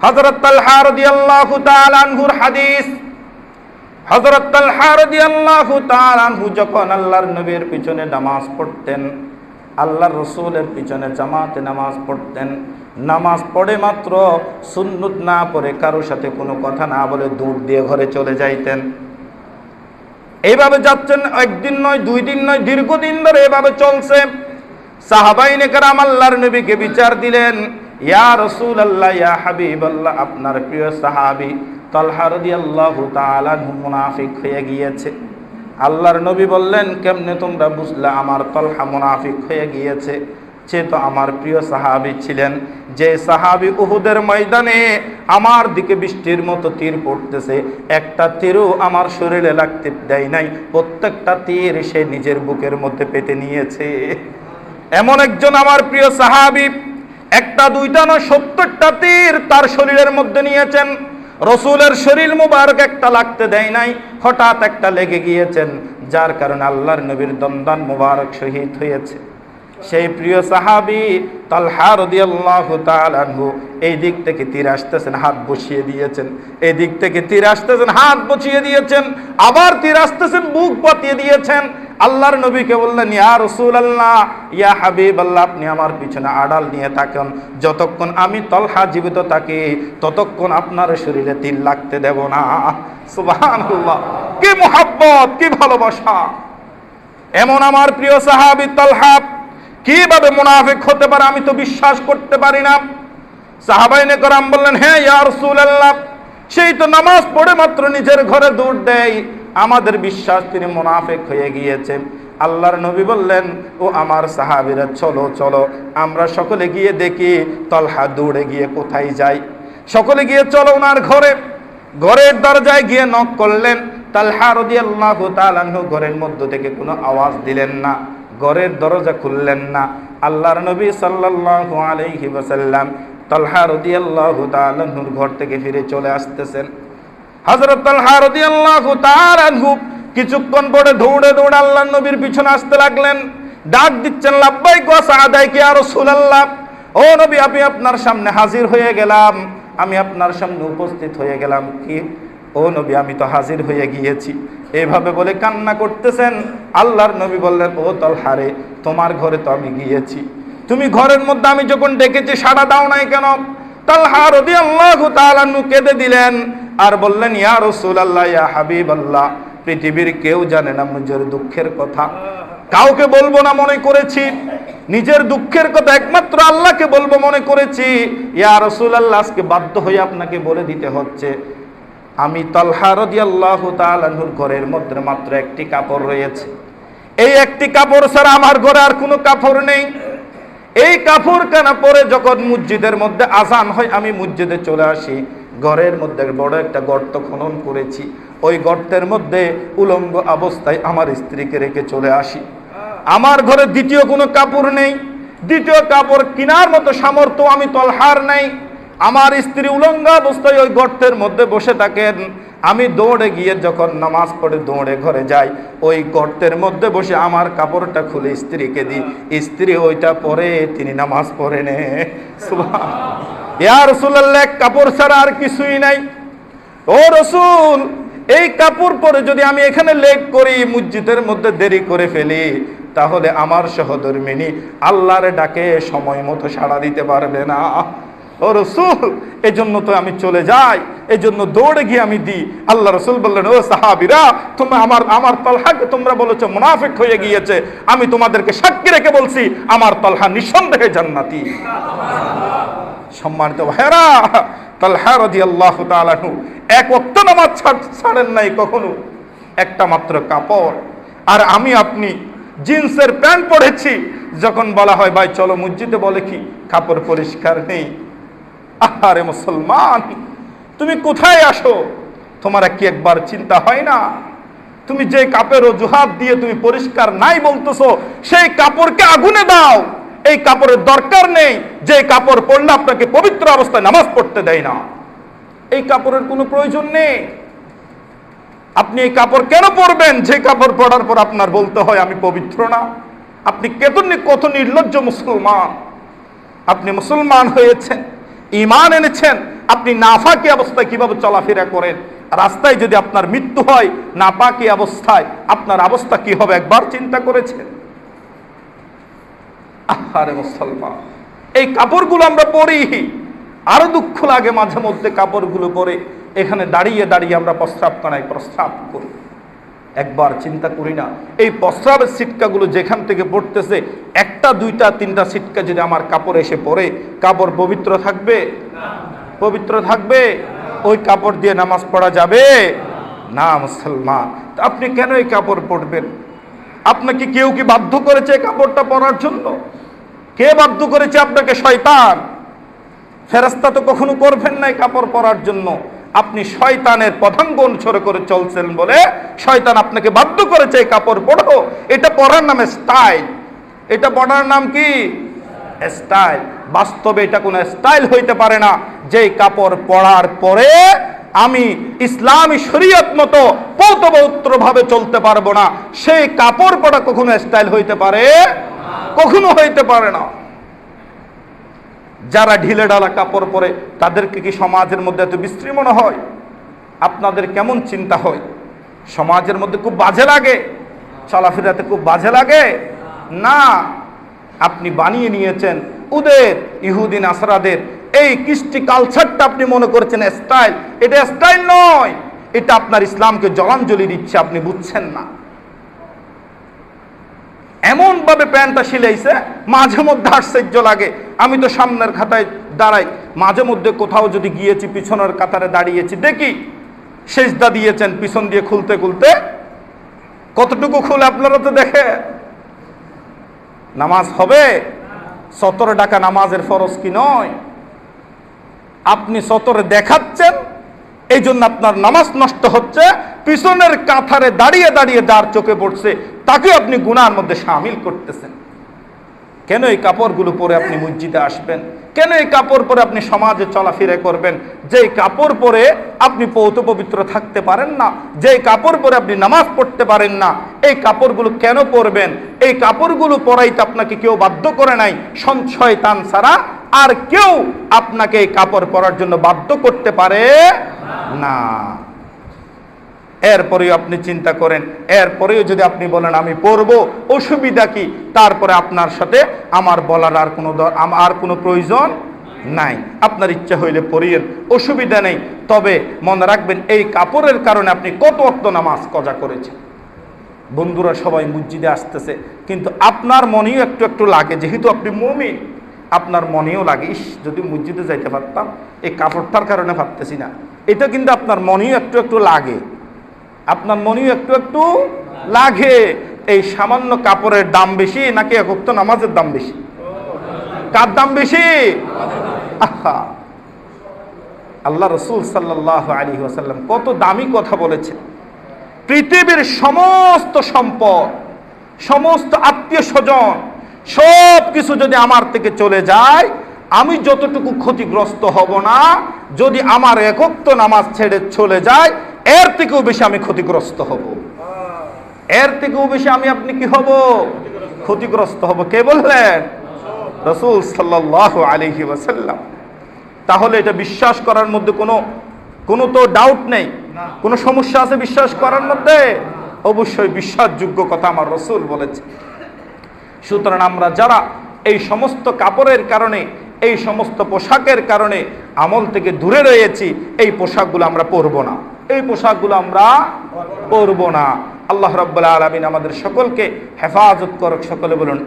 হযরত তালহা রাদিয়াল্লাহু তাআলা আনহুর হাদিস। হযরত তালহা রাদিয়াল্লাহু তাআলা আনহু যখন আল্লাহর নবীর পিছনে নামাজ পড়তেন, আল্লাহর রাসূলের পিছনে জামাতে নামাজ পড়তেন, নামাজ পড়ে মাত্র সুন্নত না পড়ে কারোর সাথে কোনো কথা না বলে দৌড় দিয়ে ঘরে চলে যাইতেন। এইভাবে যাচ্ছেন, একদিন নয়, দুই দিন নয়, দীর্ঘদিন ধরে এভাবে চলছে। সাহাবায়ে কেরাম আল্লাহর নবীকে বিচার দিলেন, ইয়া রাসূলুল্লাহ, ইয়া হাবিবাল্লাহ, আপনার প্রিয় সাহাবী তালহা রাদিয়াল্লাহু তাআলা মুনাফিক হয়ে গিয়েছে। আল্লাহর নবী বললেন, কেমনে তোমরা বুঝলা আমার তালহা মুনাফিক হয়ে গিয়েছে? সে তো আমার প্রিয় সাহাবী ছিলেন, যে সাহাবী উহুদের ময়দানে আমার দিকে বৃষ্টির মতো তীর পড়তেছে, একটা তীরও আমার শরীরে লাগতে দেয় নাই, প্রত্যেকটা তীর সে নিজের বুকের মধ্যে পেতে নিয়েছে। এমন একজন আমার প্রিয় সাহাবী, একটা দুইটা নয়, 70টা তীর তার শরীরের মধ্যে নিয়েছেন। রসুলের শরীর মুবারক একটা লাগতে দেয় নাই, হঠাৎ একটা লেগে গিয়েছেন, যার কারণে আল্লাহর নবীর দন্দান মুবারক শহীদ হয়েছে। সেই প্রিয় সাহাবী তালহা রাদিয়াল্লাহু তাআলা আনহু এই দিক থেকে তীর আসতেছেন, হাত বসিয়ে দিয়েছেন, এই দিক থেকে তীর আসতেছেন, হাত বসিয়ে দিয়েছেন, আবার তীর আসতেছেন, বুক পাতিয়ে দিয়েছেন। আল্লাহর নবীকে বললেন, ইয়া রাসূলুল্লাহ, ইয়া হাবিবাল্লাহ, আপনি আমার পিছনে আড়াল নিয়ে থাকেন, যতক্ষণ আমি তালহা জীবিত থাকি ততক্ষণ আপনার শরীরে তীর লাগতে দেব না। সুবহানাল্লাহ, কি মুহাব্বত, কি ভালোবাসা! এমন আমার প্রিয় সাহাবী তালহা কিভাবে মুনাফিক হতে পারে আমি তো বিশ্বাস করতে পারি না। সাহাবায়ে কেরাম বললেন, হ্যাঁ ইয়া রাসূলুল্লাহ, সেই তো নামাজ পড়ে মাত্র নিজের ঘরে দৌড় দেয়, আমাদের বিশ্বাস তিনি মুনাফিক হয়ে গিয়েছেন। আল্লাহর নবী বললেন, ও আমার সাহাবীরা, চলো চলো আমরা সকলে গিয়ে দেখি তালহা দৌড়ে গিয়ে কোথায় যায়। সকলে গিয়ে চলো ওনার ঘরে। ঘরের দরজায় গিয়ে নক করলেন। তালহা রাদিয়াল্লাহু তাআলা আনহু ঘরের মধ্য থেকে কোনো আওয়াজ দিলেন না, ঘরের দরজা খুললেন না। আল্লাহর নবী সাল্লাল্লাহু আলাইহি ওয়াসাল্লাম তালহা রাদিয়াল্লাহু তাআলা আনহুর ঘর থেকে ফিরে চলে আসতেছেন। হযরত তালহা রাদিয়াল্লাহু তাআলা আনহু কিছুক্ষণ পরে দৌড়ে দৌড়ে আল্লাহর নবীর পিছনে আসতে লাগলেন, ডাক দিচ্ছেন, লাব্বাইক ওয়া সাআদাইক ইয়া রাসূলুল্লাহ, ও নবী, আমি আপনার সামনে হাজির হয়ে গেলাম, আমি আপনার সামনে উপস্থিত হয়ে গেলাম। কি ও নবী, আমি তো হাজির হয়ে গিয়েছি। এইভাবে বলে কান্না করতেছেন। আল্লাহর নবী বললেন, ও তালহা রে, তোমার ঘরে তো আমি গিয়েছি, তুমি ঘরের মধ্যে আমি যখন ডেকেছি সাড়া দাও নাই কেন? তালহা রাদিয়াল্লাহু তাআলা আনহু কেঁদে দিলেন আর বললেন, ইয়া রাসূলুল্লাহ, ইয়া হাবিবাল্লাহ, পৃথিবীর কেউ জানে না নিজের দুঃখের কথা, কাউকে বলবো না মনে করেছি, নিজের দুঃখের কথা একমাত্র আল্লাহকে বলবো মনে করেছি। ইয়া রাসূলুল্লাহ, আজকে বাধ্য হয়ে আপনাকে বলে দিতে হচ্ছে, আমি তালহা রাদিয়াল্লাহু তাআলা আনহুর ঘরের মধ্যে মাত্র একটি কাপড় রয়েছে, এই একটি কাপড় ছাড়া আমার ঘরে আর কোনো কাপড় নেই। এই কাপড় কানা পরে যখন মসজিদের মধ্যে আজান হয় আমি মসজিদে চলে আসি, ঘরের মধ্যে বড় একটা গর্ত খনন করেছি, ওই গর্তের মধ্যে উলঙ্গ অবস্থায় আমার স্ত্রীকে রেখে চলে আসি। আমার ঘরে দ্বিতীয় কোনো কাপড় নেই, দ্বিতীয় কাপড় কেনার মতো সামর্থ্য আমি তালহার নাই। আমার স্ত্রী উলঙ্গ অবস্থায় ওই গর্তের মধ্যে বসে থাকেন, আমি দৌড়ে গিয়ে যখন নামাজ পড়ে দৌড়ে ঘরে যাই, ওই গর্তের মধ্যে বসে আমার কাপড়টা খুলে স্ত্রীকে দিই, স্ত্রী ওইটা পরে তিনি নামাজ পড়ে নে। সুবহানাল্লাহ, ইয়া রাসূলুল্লাহ, কাপড় ছাড়া আর কিছুই নাই। ও রাসূল, এই কাপড় পরে যদি আমি এখানে লেগ করি, মসজিদের মধ্যে দেরি করে ফেলি, তাহলে আমার সহধর্মিনী আল্লাহর ডাকে সময় মতো সাড়া দিতে পারবে না। ও রাসূল, এজন্য তো আমি চলে যাই, এজন্য দৌড়ে গিয়ে আমি দিই। আল্লাহ রাসূল বললেন, ও সাহাবীরা, তোমরা আমার তালহাকে তোমরা বলেছো মুনাফিক হয়ে গিয়েছে, আমি তোমাদেরকে সাক্ষী রেখে বলছি আমার তালহা নিঃসন্দেহে জান্নাতি। সম্মানিত ভাইরা, তালহা রাদিয়াল্লাহু তাআলা আনহু এক ওয়াক্ত নামাজ ছাড়েন নাই কখনো, একটা মাত্র কাপড়। আর আমি আপনি জিন্সের প্যান্ট পরেছি, যখন বলা হয় ভাই চলো মসজিদে, বলে কি কাপড় পরিষ্কার নেই। আরে মুসলমান, তুমি কোথায় আসো? তোমার কি একবার চিন্তা হয় না? তুমি যে কাপড়ের অজুহাত দিয়ে তুমি পরিষ্কার নাই বলতেছো, সেই কাপড়কে আগুনে দাও, এই কাপড়ের দরকার নেই। যে কাপড় পরলে আপনাকে পবিত্র অবস্থায় নামাজ পড়তে দেয় না, এই কাপড়ের কোনো প্রয়োজন নেই। আপনি এই কাপড় কেন পরবেন যে কাপড় পরার পর আপনার বলতে হয় আমি পবিত্র না? আপনি কত নির্লজ্জ মুসলমান! আপনি মুসলমান হয়েছেন, ঈমান এনেছেন, আপনি নাফাকি অবস্থায় কিভাবে চলাফেরা করেন। রাস্তায় যদি আপনার মৃত্যু হয় নাপাকি অবস্থায়, আপনার অবস্থা কি হবে একবার চিন্তা করেছেন? আরে মুসলমান, এই কাপড়গুলো আমরা পরি, আরো দুঃখ লাগে মাঝে মধ্যে কাপড়গুলো পরে এখানে দাঁড়িয়ে দাঁড়িয়ে আমরা প্রস্রাবখানায় প্রস্রাব করি। একবার চিন্তা করি না, এই প্রস্রাবের ছিটকাগুলো যেখান থেকে পড়তেছে, একটা দুইটা তিনটা ছিটকা যদি আমার কাপড় এসে পড়ে, কাপড় পবিত্র থাকবে? পবিত্র থাকবে? ওই কাপড় দিয়ে নামাজ পড়া যাবে না মুসলমান। আপনি কেন এই কাপড় পরবেন? আপনাকে কেউ কি বাধ্য করেছে এই কাপড়টা পরার জন্য? কে বাধ্য করেছে আপনাকে? শয়তান। ফেরেশতা তো কখনো করবেন না এই কাপড় পরার জন্য। আপনি শয়তানের পদাঙ্ক অনুসরণ করে চলছেন বলে শয়তান আপনাকে বাধ্য করেছে এই কাপড় পরো। এটা পরার নাম স্টাইল। এটা পরার নাম কি? স্টাইল। বাস্তবে এটা কোনো স্টাইল হইতে পারে না। যে কাপড় পরার পরে আমি ইসলামী শরীয়ত মতো পৌতপৌত্রভাবে চলতে পারবো না, সেই কাপড় পরা কখনো স্টাইল হইতে পারে? কখনো হইতে পারে না। যারা ঢিলে ঢালা কাপড় পরে তাদেরকে কি সমাজের মধ্যে এত বিশ্রী মনে হয়? আপনাদের কেমন চিন্তা হয়? সমাজের মধ্যে খুব বাজে লাগে, চলাফেরাতে খুব বাজে লাগে না। আপনি বানিয়ে নিয়েছেন ওদের ইহুদি নাসারাদের এই কৃষ্টি কালচারটা, আপনি মনে করছেন স্টাইল। এটা স্টাইল নয়, এটা আপনার ইসলামকে জলাঞ্জলি দিচ্ছে, আপনি বুঝছেন না। এমন ভাবে প্যান্টটা সিলাইছে মাঝে মধ্যে আশ্চর্য লাগে। আমি তো সামনের খাতায় দাঁড়াই, মাঝে মধ্যে কোথাও যদি গিয়েছি পিছনের কাতারে দাঁড়িয়েছি, দেখি সেজদা দিয়েছেন পিছন দিয়ে খুলতে খুলতে কতটুকু খুলে আপনারা তো দেখে। নামাজ হবে? 17 টাকা নামাজের ফরজ কি নয়? আপনি 17 দেখাচ্ছেন, এই জন্য আপনার নামাজ নষ্ট হচ্ছে। পিছনের কাতারে দাঁড়িয়ে দাঁড়িয়ে যার চোখে পড়ছে তাকে আপনি গুনার মধ্যে শামিল করতেছেন। কেন এই কাপড়গুলো পরে আপনি মসজিদে আসবেন? কেন এই কাপড় পরে আপনি সমাজে চলাফেরা করবেন? যেই কাপড় পরে আপনি পৌত পবিত্র থাকতে পারেন না, যেই কাপড় পরে আপনি নামাজ পড়তে পারেন না, এই কাপড়গুলো কেন পরবেন? এই কাপড়গুলো পরাইতে আপনাকে কেউ বাধ্য করে নাই, শয়তান ছাড়া আর কেউ আপনাকে এই কাপড় পরার জন্য বাধ্য করতে পারে না। এরপরেও আপনি চিন্তা করেন, এরপরেও যদি আপনি বলেন আমি পরবো, অসুবিধা কি? তারপরে আপনার সাথে আমার বলার আর কোনো প্রয়োজন নাই। আপনার ইচ্ছা হইলে পড়িয়েন, অসুবিধা নেই। তবে মনে রাখবেন, এই কাপড়ের কারণে আপনি কত ওয়াক্ত নামাজ কজা করেছেন। বন্ধুরা সবাই মসজিদে আসতেছে, কিন্তু আপনার মনেও একটু একটু লাগে, যেহেতু আপনি মুমিন, আপনার মনেও লাগে, ইস যদি মসজিদে যাইতে পারতাম, এই কাপড়টার কারণে ভাবতেছি না। এটা কিন্তু আপনার মনেও একটু একটু লাগে, আপনার মনেও একটু একটু লাগে। এই সামান্য কাপড়ের দাম বেশি নাকি এক ওয়াক্ত নামাজের দাম বেশি? কার দাম বেশি? আহা, আল্লাহ রাসূল সাল্লাল্লাহু আলাইহি ওয়াসাল্লাম কত দামি কথা বলেছেন। পৃথিবীর সমস্ত সম্পদ, সমস্ত আত্মীয় স্বজন, সব কিছু যদি আমার থেকে চলে যায়, আমি যতটুকু ক্ষতিগ্রস্ত হব না। যদি আমার এক ওয়াক্ত নামাজ ছেড়ে চলে যায়, এর থেকেও বেশি আমি ক্ষতিগ্রস্ত হব। এর থেকেও বেশি আপনি কি হব? ক্ষতিগ্রস্ত হব। কে বললেন? রাসূল সাল্লাল্লাহু আলাইহি ওয়াসাল্লাম। তাহলে এটা বিশ্বাস করার মধ্যে কোনো তো ডাউট নেই, কোনো সমস্যা আছে বিশ্বাস করার মধ্যে? অবশ্যই বিশ্বাসযোগ্য কথা আমার রাসূল বলেছে। সুতরাং আমরা যারা এই সমস্ত কাপড়ের কারণে, এই সমস্ত পোশাকের কারণে আমল থেকে দূরে রয়েছি, এই পোশাকগুলো আমরা পরবো না, এই পোশাকগুলো আমরা পরবো না। আল্লাহ রাব্বুল আলামিন আমাদের সকলকে হেফাজত করুক। সকলে বলুন।